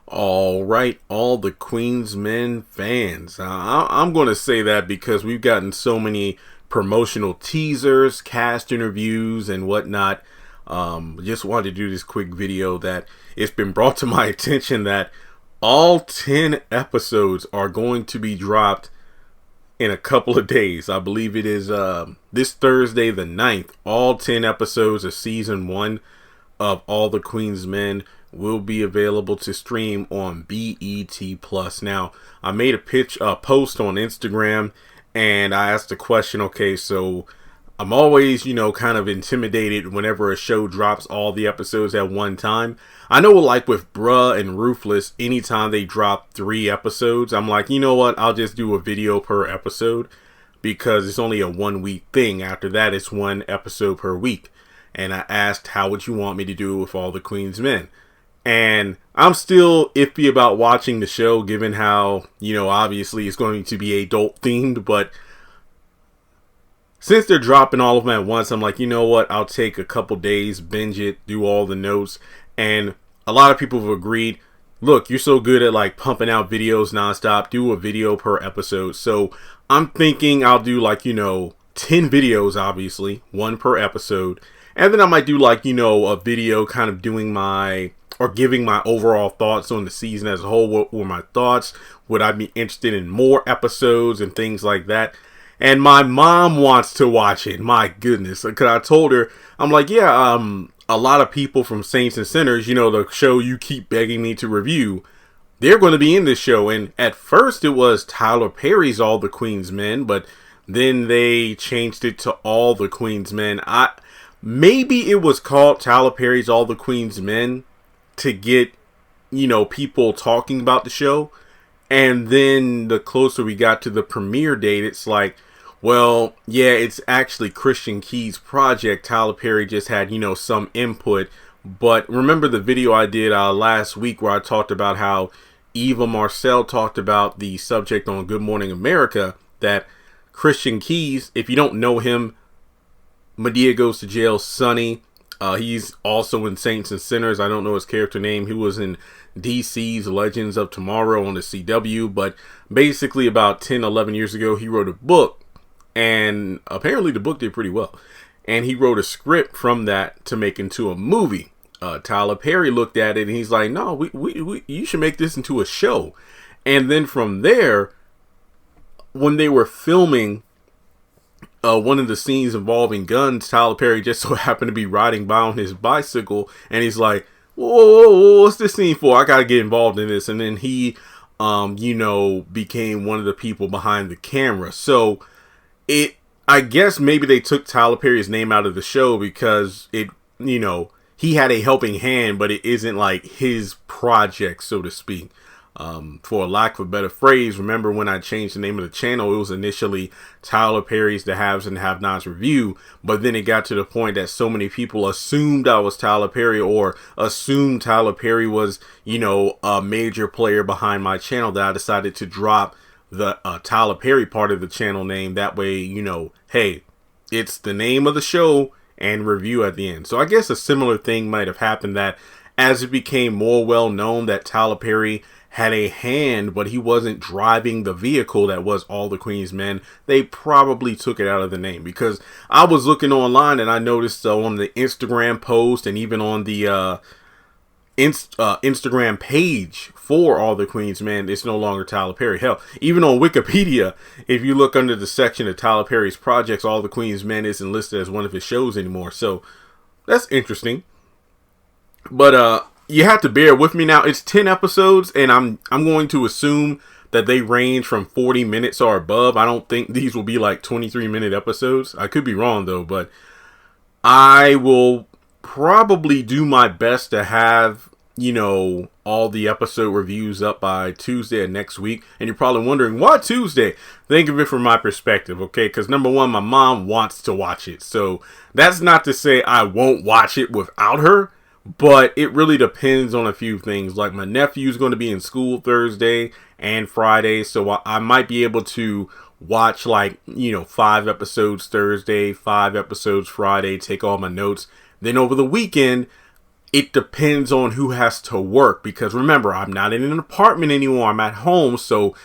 All right, all the Queensmen fans. I'm going to say that because we've gotten so many promotional teasers, cast interviews, and whatnot. Just wanted to do this quick video that it's been brought to my attention that all 10 episodes are going to be dropped in a couple of days. I believe it is this Thursday the 9th. All 10 episodes of season 1 of All the Queensmen will be available to stream on BET Plus. Now, I made a post on Instagram, and I asked the question, okay, so I'm always, kind of intimidated whenever a show drops all the episodes at one time. I know, like with Bruh and Ruthless, anytime they drop 3 episodes, I'm like, you know what, I'll just do a video per episode because it's only a 1-week thing. After that, it's 1 episode per week. And I asked, how would you want me to do it with All the Queensmen? And I'm still iffy about watching the show, given how, obviously it's going to be adult themed. But since they're dropping all of them at once, I'm like, you know what? I'll take a couple days, binge it, do all the notes. And a lot of people have agreed, look, you're so good at like pumping out videos nonstop, do a video per episode. So I'm thinking I'll do 10 videos, obviously, 1 per episode. And then I might do a video kind of doing giving my overall thoughts on the season as a whole. What were my thoughts? Would I be interested in more episodes and things like that? And my mom wants to watch it. My goodness. Because I told her, I'm like, yeah, a lot of people from Saints and Sinners, the show you keep begging me to review, they're going to be in this show. And at first it was Tyler Perry's All the Queensmen, but then they changed it to All the Queensmen. Maybe it was called Tyler Perry's All the Queensmen to get, people talking about the show. And then the closer we got to the premiere date, it's like, well, yeah, it's actually Christian Key's project. Tyler Perry just had, some input. But remember the video I did last week where I talked about how Eva Marcel talked about the subject on Good Morning America, that Christian Key's, if you don't know him, Madea Goes to Jail, Sonny. He's also in Saints and Sinners. I don't know his character name. He was in DC's Legends of Tomorrow on the CW. But basically about 10, 11 years ago, he wrote a book. And apparently the book did pretty well. And he wrote a script from that to make into a movie. Tyler Perry looked at it and he's like, no, you should make this into a show. And then from there, when they were filming one of the scenes involving guns, Tyler Perry just so happened to be riding by on his bicycle, and he's like, whoa, what's this scene for? I gotta get involved in this. And then he, became one of the people behind the camera. So I guess maybe they took Tyler Perry's name out of the show because he had a helping hand, but it isn't like his project, so to speak. For a lack of a better phrase, remember when I changed the name of the channel, it was initially Tyler Perry's The Haves and Have-Nots Review, but then it got to the point that so many people assumed I was Tyler Perry, or assumed Tyler Perry was, a major player behind my channel, that I decided to drop the Tyler Perry part of the channel name. That way, hey, it's the name of the show and review at the end. So I guess a similar thing might have happened, that as it became more well known that Tyler Perry had a hand, but he wasn't driving the vehicle that was All the Queensmen, they probably took it out of the name. Because I was looking online and I noticed on the Instagram post and even on the Instagram page for All the Queensmen, it's no longer Tyler Perry. Hell, even on Wikipedia, if you look under the section of Tyler Perry's projects, All the Queensmen isn't listed as one of his shows anymore. So that's interesting. But you have to bear with me now. It's 10 episodes, and I'm going to assume that they range from 40 minutes or above. I don't think these will be like 23-minute episodes. I could be wrong, though, but I will probably do my best to have, all the episode reviews up by Tuesday of next week. And you're probably wondering, why Tuesday? Think of it from my perspective, okay? Because number one, my mom wants to watch it. So that's not to say I won't watch it without her. But it really depends on a few things. Like my nephew's going to be in school Thursday and Friday. So I might be able to watch 5 episodes Thursday, 5 episodes Friday, take all my notes. Then over the weekend, it depends on who has to work, because remember, I'm not in an apartment anymore. I'm at home, so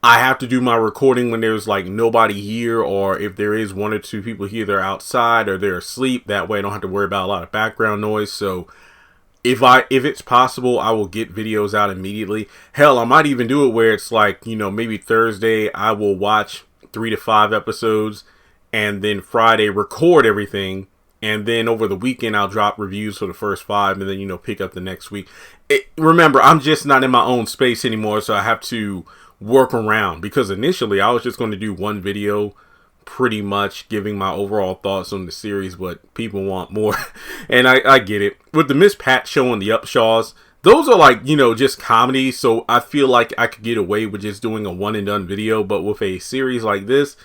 I have to do my recording when there's like nobody here, or if there is one or two people here, they're outside or they're asleep. That way I don't have to worry about a lot of background noise. So if it's possible, I will get videos out immediately. Hell, I might even do it where it's like, maybe Thursday I will watch 3 to 5 episodes, and then Friday record everything, and then over the weekend I'll drop reviews for the first 5, and then pick up the next week. Remember, I'm just not in my own space anymore, so I have to work around, because initially I was just going to do one video pretty much giving my overall thoughts on the series, but people want more. And I get it. With the Miss Pat show and the Upshaws, those are like, just comedy, so I feel like I could get away with just doing a one and done video, but with a series like this,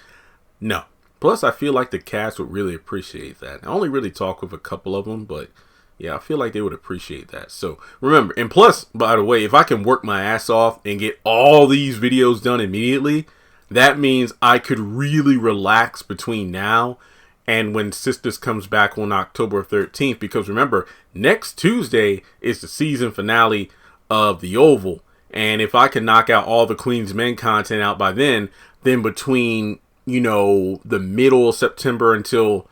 no. Plus, I feel like the cast would really appreciate that. I only really talk with a couple of them, but yeah, I feel like they would appreciate that. So remember, and plus, by the way, if I can work my ass off and get all these videos done immediately, that means I could really relax between now and when Sisters comes back on October 13th. Because remember, next Tuesday is the season finale of The Oval. And if I can knock out all the Queen's Men content out by then between, the middle of September until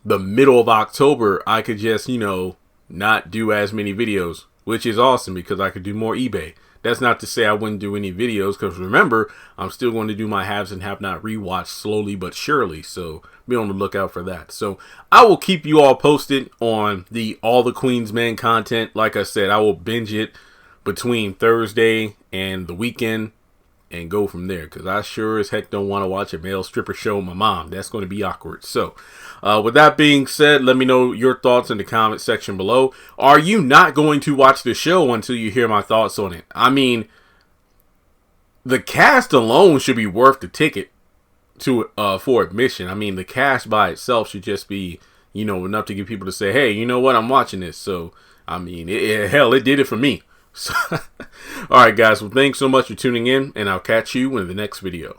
the middle of October, I could just, not do as many videos, which is awesome because I could do more eBay. That's not to say I wouldn't do any videos, because remember, I'm still going to do my haves and have not rewatched slowly but surely. So be on the lookout for that. So I will keep you all posted on all the Queen's Men content. Like I said, I will binge it between Thursday and the weekend and go from there, because I sure as heck don't want to watch a male stripper show with my mom. That's going to be awkward. So with that being said, let me know your thoughts in the comment section below. Are you not going to watch the show until you hear my thoughts on it? I mean, the cast alone should be worth the ticket to for admission. I mean, the cast by itself should just be, enough to get people to say, hey, you know what, I'm watching this. So, I mean, hell, it did it for me. So, all right, guys. Well, thanks so much for tuning in, and I'll catch you in the next video.